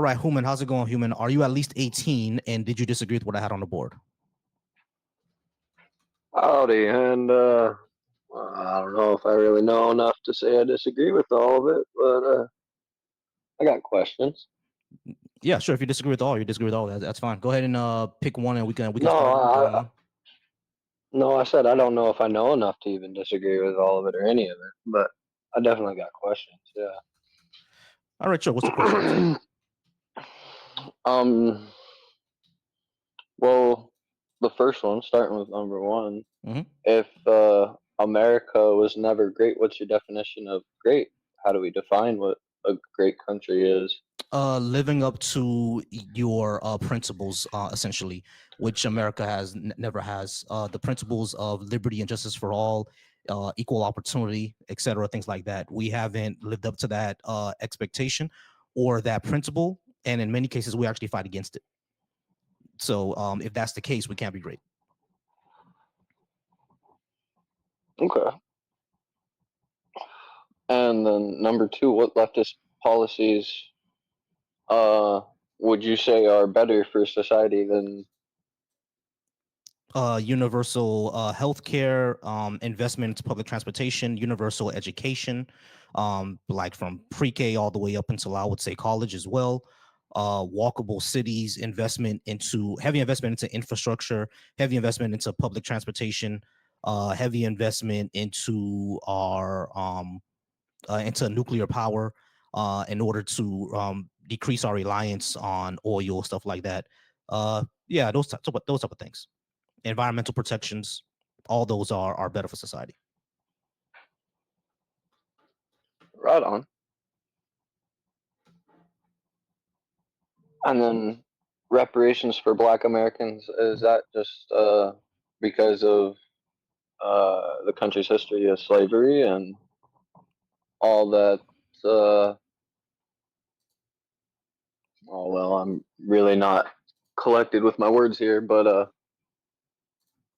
All right, Human, how's it going, Human? Are you at least 18, and did you disagree with what I had on the board? Howdy, and I don't know if I really know enough to say I disagree with all of it, but I got questions. Yeah, sure. If you disagree with all, you disagree with all. That's fine. Go ahead and pick one, and we can No, start going I on. no, I said I don't know if I know enough to even disagree with all of it or any of it, but I definitely got questions. All right, sure. What's the questions? Yeah. um. Well, the first one, starting with number one, Hmm. if America was never great, what's your definition of great? How do we define what a great country is? Living up to your principles, essentially, which America has never has. The principles of liberty and justice for all, equal opportunity, etc., things like that. We haven't lived up to that expectation or that principle, and in many cases, we actually fight against it. So, if that's the case, we can't be great. Okay. And then number two, what leftist policies uh would you say are better for society than Universal health care, investment into public transportation, universal education, like from pre-K all the way up until I would say college as well. Walkable cities, heavy investment into infrastructure, heavy investment into public transportation, heavy investment into nuclear power, in order to decrease our reliance on oil, stuff like that. Yeah, those type of things. Environmental protections, all those are better for society. right on? And then reparations for Black Americans, is that just because of the country's history of slavery and all that? Uh, oh well, I'm really not collected with my words here, but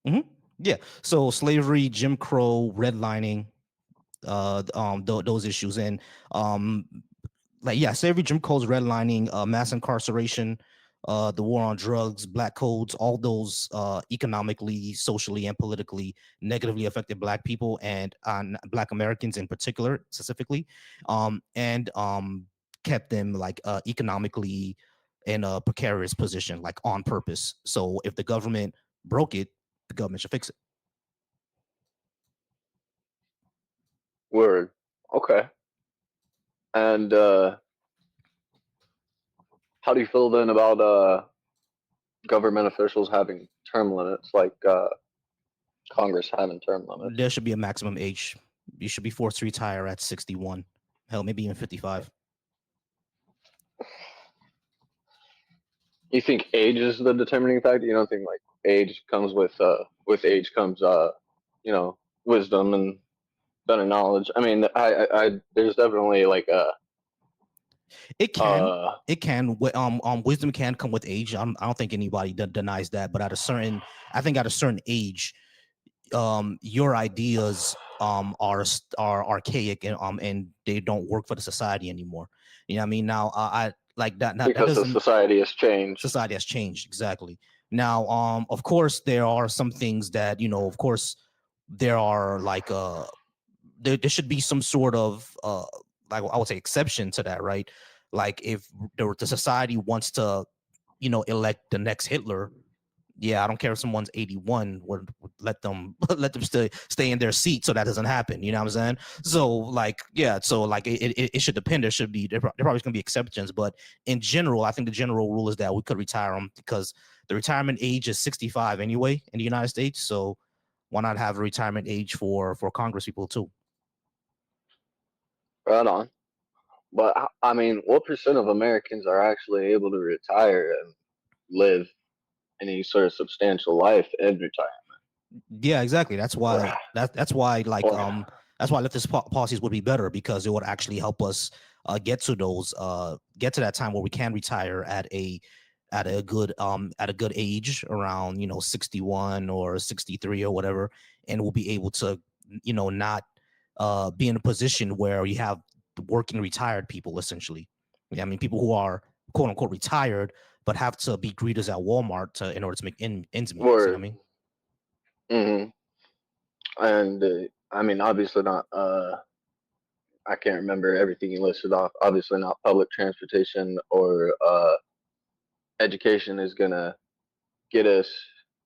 Hmm. Yeah. So slavery, Jim Crow, redlining, those issues, and um, like yeah, slavery, Jim Crow's redlining, mass incarceration, the war on drugs, black codes, all those economically, socially, and politically negatively affected black people and black Americans in particular, specifically, and kept them like economically in a precarious position, like on purpose. So if the government broke it, the government should fix it. word. Okay. And how do you feel then about government officials having term limits, like Congress having term limits? There should be a maximum age. You should be forced to retire at 61. Hell, maybe even 55. You think age is the determining factor? You don't think like age comes with age comes wisdom and better knowledge? I mean, I there's definitely like a It can. uh It can. Wisdom can come with age. I don't think anybody denies that. But I think at a certain age, your ideas are archaic and they don't work for the society anymore. You know what I mean? Now, I like that. That because the doesn't. society has changed. Society has changed exactly. Now, of course, there are some things that of course, there are like there should be some sort of like I would say exception to that, right? Like if the society wants to, elect the next Hitler, yeah, I don't care if someone's 81, would let them let them stay in their seat so that doesn't happen. You know what I'm saying? So like, yeah, so like it should depend. There probably gonna be exceptions, but in general, I think the general rule is that we could retire them because the retirement age is 65 anyway in the United States. So why not have a retirement age for Congress people too? Right on. But I mean, what percent of Americans are actually able to retire and live any sort of substantial life in retirement? Yeah, exactly. Or, That's why like or that's why leftist policies would be better because it would actually help us get to that time where we can retire at a good age around 61 or 63 or whatever, and we'll be able to not be in a position where you have working retired people essentially. Yeah, I mean people quote unquote retired, but have to be greeters at Walmart in order to make ends meet. See what I Word. mean? Hmm. And I mean, obviously not. I can't remember everything you listed off. Obviously, not public transportation or education is gonna get us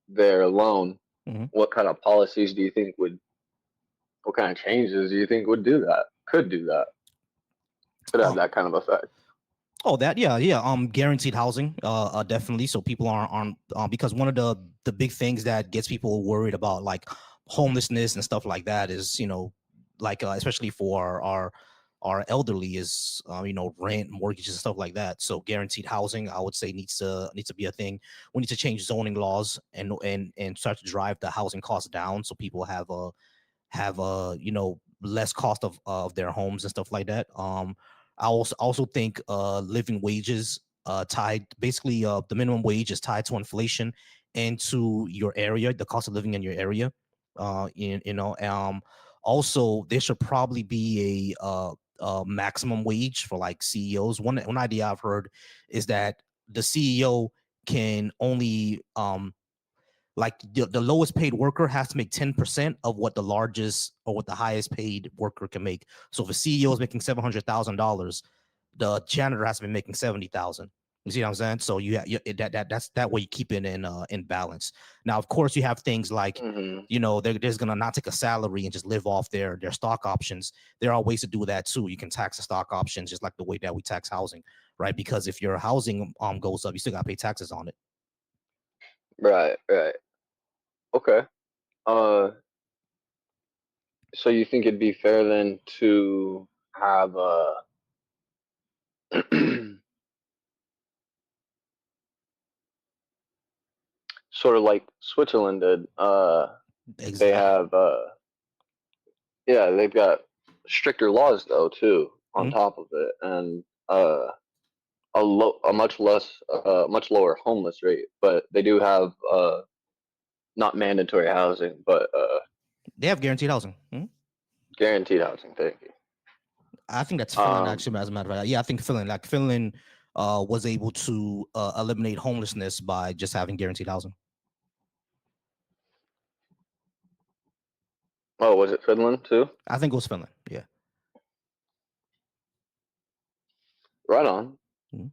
there alone. Hmm. What kind of policies do you think would? What kind of changes do you think would do that? Could do that? Could have that kind of effect? Oh, that yeah. Guaranteed housing, definitely. So people aren't because one of the big things that gets people worried about like homelessness and stuff like that is like especially for our elderly is rent, mortgages and stuff like that. So guaranteed housing, I would say needs to be a thing. We need to change zoning laws and start to drive the housing costs down so people have less cost of their homes and stuff like that. I also think living wages tied basically the minimum wage is tied to inflation and to your area, the cost of living in your area. Also there should probably be a maximum wage for like CEOs. One idea I've heard is that the CEO can only like the lowest paid worker has to make 10% of what the largest or what the highest paid worker can make. So if a CEO is making $700,000, the janitor has to be making 70,000. You see what I'm saying? So that's that way you keep it in balance. Now, of course, you have things like Hmm. they're just gonna not take a salary and just live off their stock options. There are ways to do that too. You can tax the stock options just like the way that we tax housing, right? Because if your housing goes up, you still gotta pay taxes on it. Right. Right. Okay. Uh, so you think it'd be fair then to have sort of like Switzerland did? They Exactly. have yeah, they've got stricter laws though too on Mhm. top of it, and a much lower homeless rate, but they do have not mandatory housing, but They have guaranteed housing. Mhm. guaranteed housing. Thank you. I think that's Finland, Um, actually, as a matter of fact. Yeah, I think Finland was able to eliminate homelessness by just having guaranteed housing. oh, was it Finland too? I think it was Finland. Yeah. Right on. Mhm.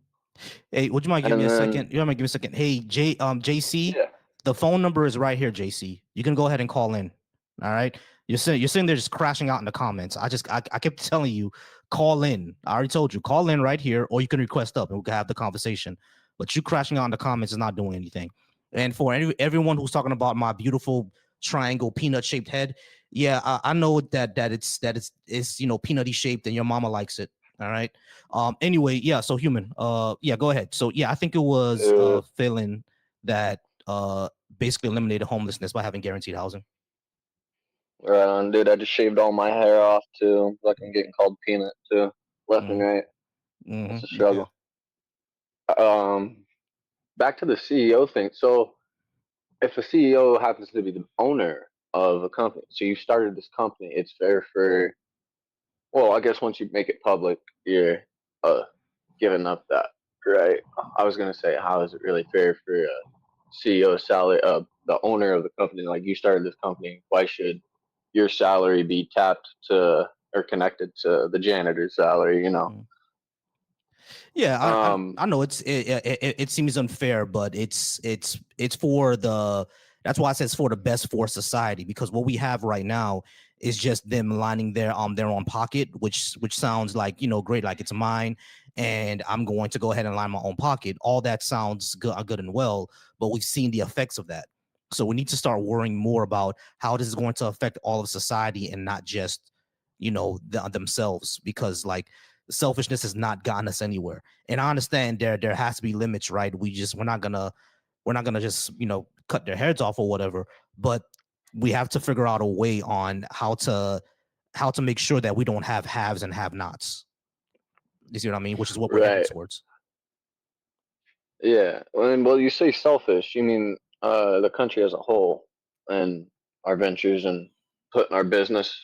Hey, would you mind giving me And a then second? You mind give me a second? Hey, JC, yeah, the phone number is right here, JC. You can go ahead and call in. All right. You're sitting there just crashing out in the comments. I kept telling you, call in. I already told you, call in right here, or you can request up and we can have the conversation. But you crashing out in the comments is not doing anything. And for everyone who's talking about my beautiful triangle peanut shaped head, yeah, I know that it's peanutty shaped and your mama likes it. All right. Anyway, yeah, so human. Yeah, go ahead. So yeah, I think it was uh, Finland that basically eliminated homelessness by having guaranteed housing. right on, dude. I just shaved all my hair off too. Like I'm getting called peanut too, left and Mm-hmm. right. It's a Mm-hmm. Yeah. struggle. Um, Back to the CEO thing. So if a CEO happens to be the owner of a company, so you started this company, it's fair for, well, I guess once you make it public, you're uh giving up that, right? I was gonna say, how is it really fair for a CEO salary, the owner of the company, like you started this company, why should your salary be tapped to or connected to the janitor's salary? Mm. Yeah, Um, I know it seems unfair, but it's for the that's why I said it's for the best for society because what we have right now is just them lining their own pocket, which sounds like great, like it's mine, and I'm going to go ahead and line my own pocket. All that sounds good and well, but we've seen the effects of that. So we need to start worrying more about how this is going to affect all of society and not just themselves because like selfishness has not gotten us anywhere. And I understand there has to be limits, right? We're not gonna just cut their heads off or whatever, but we have to figure out a way on how to make sure that we don't have haves and have nots. You see what I mean? Which is what we're heading right. towards. Yeah. Well, you say selfish, you mean the country as a whole and our ventures and putting our business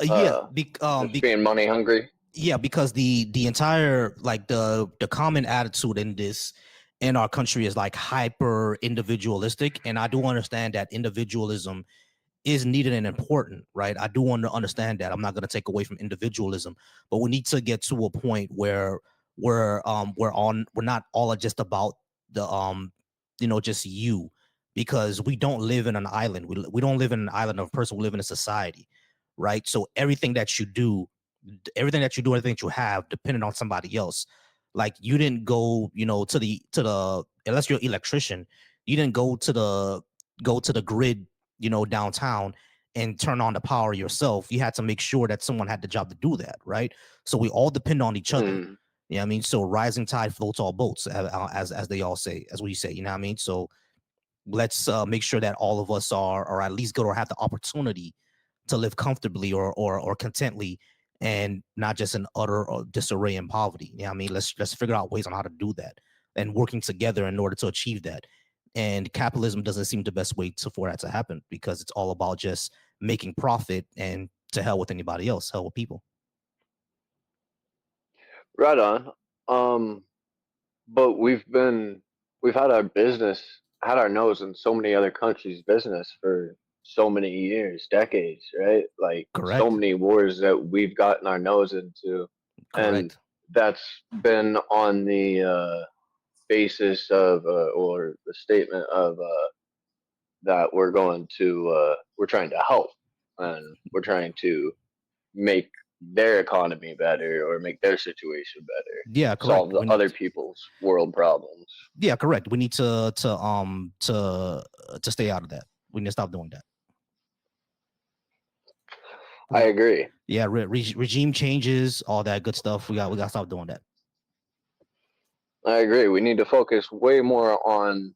Yeah, uh just being money hungry. Yeah, because the entire like the common attitude in this in our country is like hyper individualistic, and I do understand that individualism is needed and important, right? I do want to understand that. I'm not going to take away from individualism, but we need to get to a point where we're not all just about the just you, because we don't live in an island. We don't live in an island of a person. We live in a society, right? So everything that you have dependent on somebody else. Like you didn't go, to the unless you're an electrician, you didn't go to the grid, downtown and turn on the power yourself. You had to make sure that someone had the job to do that, right? So we all depend on each other. Mm. You know what I mean? So rising tide floats all boats, as they all say, as we say. You know what I mean? So let's make sure that all of us are, or at least go or have the opportunity to live comfortably or contently, and not just in utter disarray and poverty. Yeah, I mean, let's figure out ways on how to do that and working together in order to achieve that. And capitalism doesn't seem the best way for that to happen, because it's all about just making profit, and to hell with anybody else, hell with people. Right on. Um, but we've had our business, had our nose in so many other countries' business for so many years, decades, right? Like so Correct. many wars that we've gotten our nose into, and Correct. that's been on the basis of or the statement of that we're trying to help, and we're trying to make their economy better or make their situation better, Yeah, solve correct. the We need other people's world problems. Yeah, correct. We need to stay out of that. We need to stop doing that. I We agree. Yeah, regime changes, all that good stuff. We got to stop doing that. I agree. We need to focus way more on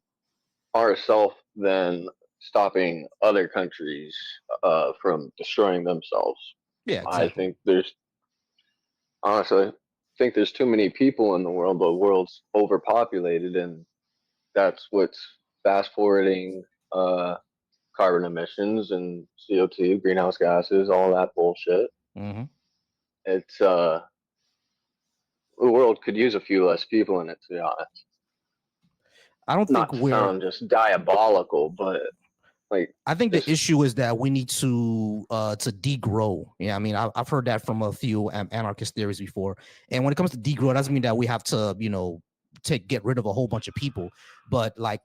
ourselves than stopping other countries from destroying themselves. Yeah, I exactly. think there's honestly, I think there's too many people in the world. The world's overpopulated, and that's what's fast forwarding carbon emissions and CO2, greenhouse gases, all that bullshit. Hmm. It's the world could use a few less people in it, to be honest. I don't think Not to we're. sound just diabolical, but like I think the just issue is that we need to degrow. Yeah, I mean, I've heard that from a few anarchist theories before. And when it comes to degrow, it doesn't mean that we have to, get rid of a whole bunch of people. But like,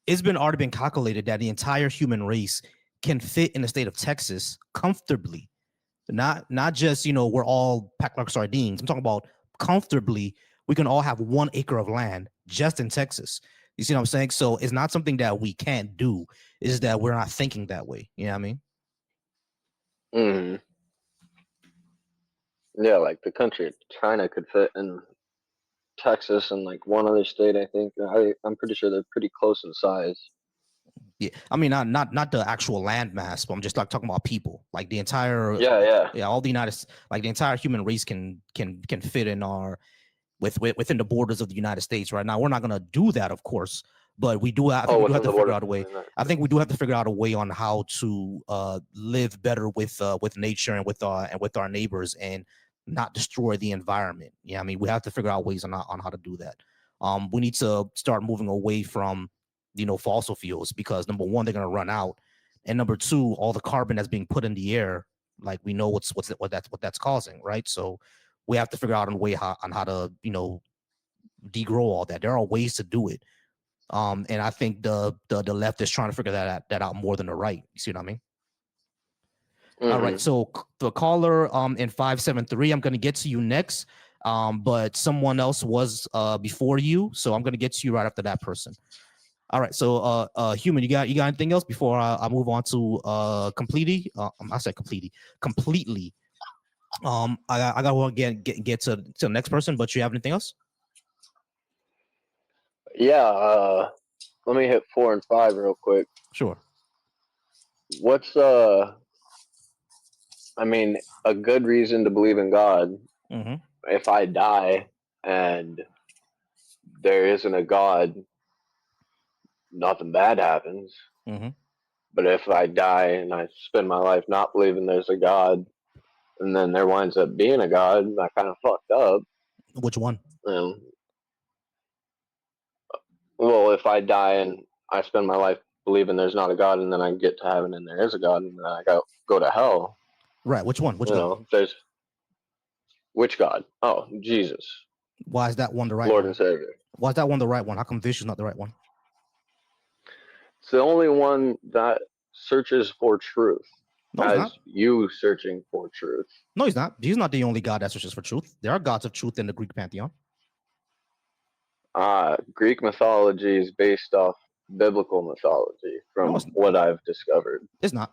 it's been already been calculated that the entire human race can fit in the state of Texas comfortably. Not just, we're all packed like sardines. I'm talking about comfortably. We can all have 1 acre of land just in Texas. You see what I'm saying? So it's not something that we can't do. Is that we're not thinking that way. You know what I mean? mm, yeah, like the country of China could fit in Texas and like one other state. I think I'm pretty sure they're pretty close in size. Yeah. I mean, not the actual land mass, but I'm just like talking about people. Like the entire, Yeah, yeah. yeah, all the like the entire human race can fit in our within the borders of the United States. Right now, we're not going to do that, of course, but we do. I think Oh, we do have within to the figure borders out a of the way. United I think States. we do have to figure out a way on how to live better with nature and with our neighbors, and not destroy the environment. Yeah, I mean, we have to figure out ways on how to do that. We need to start moving away from fossil fuels, because number one, they're going to run out, and number two, all the carbon that's being put in the air, like we know what that's causing, right? So we have to figure out a way on how to degrow all that. There are ways to do it. And I think the left is trying to figure that out more than the right. You see what I mean? All right. Mm-hmm. So the caller in 573, I'm gonna get to you next. But someone else was before you, so I'm gonna get to you right after that person. All right. So human, you got anything else before I move on to completely? I said completely. I got to get to the next person, but you have anything else? Yeah. Let me hit 4 and 5 real quick. Sure. What's I mean, a good reason to believe in God. Mm-hmm. If I die and there isn't a God, nothing bad happens. Mm-hmm. But if I die and I spend my life not believing there's a God, and then there winds up being a god, that kind of fucked up. Which one? Um, well, if I die and I spend my life believing there's not a god, and then I get to heaven and there is a god, and then I go to hell. Right. Which one? Which You god? know, there's which god? Oh, Jesus, Why is that one the right Lord one? and Savior. Why is that one the right one? How come Vishnu's not the right one? It's the only one that searches for truth, No, he's as not. you searching for truth. No, he's not. He's not the only god that searches for truth. There are gods of truth in the Greek pantheon. Greek mythology is based off biblical mythology, No, from what I've discovered. it's not.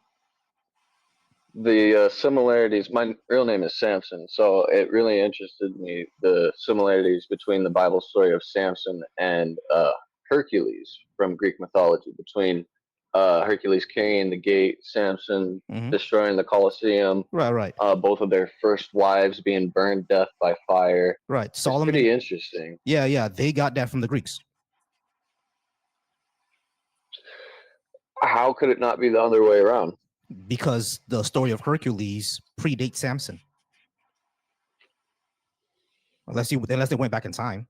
The similarities. My real name is Samson, so it really interested me, the similarities between the Bible story of Samson and Hercules from Greek mythology. Between Hercules carrying the gate, Samson destroying the Colosseum. Right. Both of their first wives being burned death by fire. Right. Solomon. It's pretty interesting. Yeah. They got that from the Greeks. How could it not be the other way around? Because the story of Hercules predates Samson. Unless they went back in time.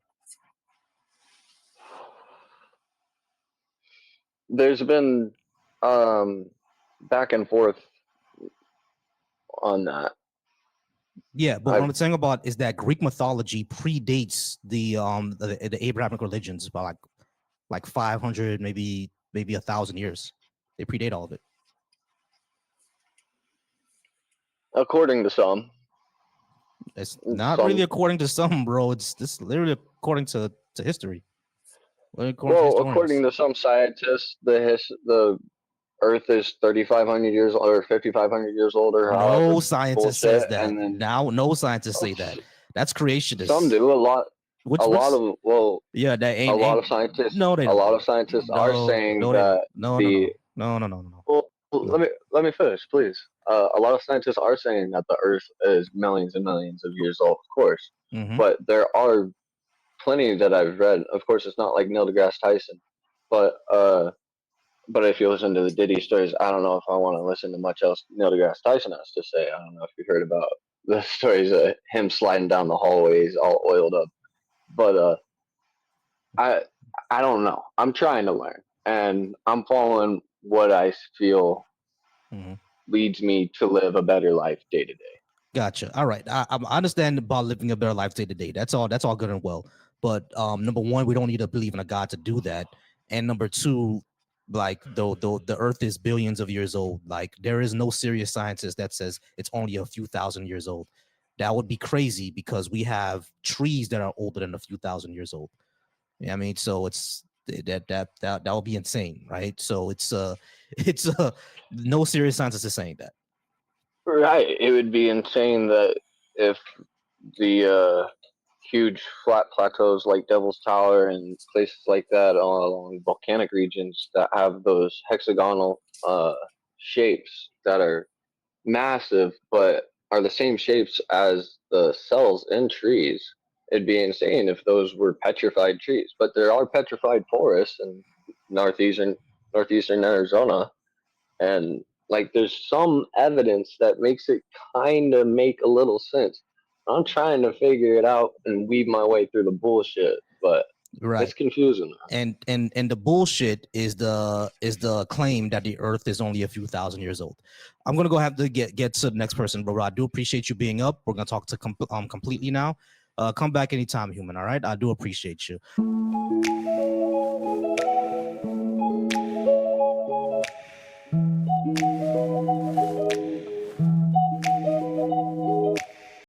There's been back and forth on that. Yeah, but what I'm saying about is that Greek mythology predates the Abrahamic religions by like 500, maybe 1,000 years. They predate all of it. According to some. It's not really according to some, bro. It's this literally according to history. According to some scientists, the Earth is 3,500 years old or 5,500 years old, or no scientist says that. And then, now, no scientists say that. That's creationist. Some do. A lot of yeah, that ain't, a lot of scientists. No, they don't. A lot of scientists are saying that no. Well, let me finish, please. A lot of scientists are saying that the Earth is millions and millions of years old, of course. But there are plenty that I've read. Of course, it's not like Neil deGrasse Tyson, but if you listen to the Diddy stories, I don't know if I want to listen to much else Neil deGrasse Tyson has to say. I don't know if you heard about the stories of him sliding down the hallways all oiled up, but I don't know. I'm trying to learn, and I'm following what I feel leads me to live a better life day to day. Gotcha. All right. I understand about living a better life day to day. That's all good and well. But number one, we don't need to believe in a God to do that. And number two, like the Earth is billions of years old. Like there is no serious scientist that says it's only a few thousand years old. That would be crazy because we have trees that are older than a few thousand years old. I mean, so it's that would be insane, right? So it's no serious scientist is saying that. Right. It would be insane that if the huge flat plateaus like Devil's Tower and places like that along volcanic regions that have those hexagonal shapes that are massive but are the same shapes as the cells in trees. It'd be insane if those were petrified trees, but there are petrified forests in northeastern Arizona, and like there's some evidence that makes it kind of make a little sense. I'm trying to figure it out and weave my way through the bullshit, but it's confusing. And the bullshit is the claim that the Earth is only a few thousand years old. I'm gonna go have to get to the next person, bro. I do appreciate you being up. We're gonna talk to completely now. Come back anytime, human. All right, I do appreciate you.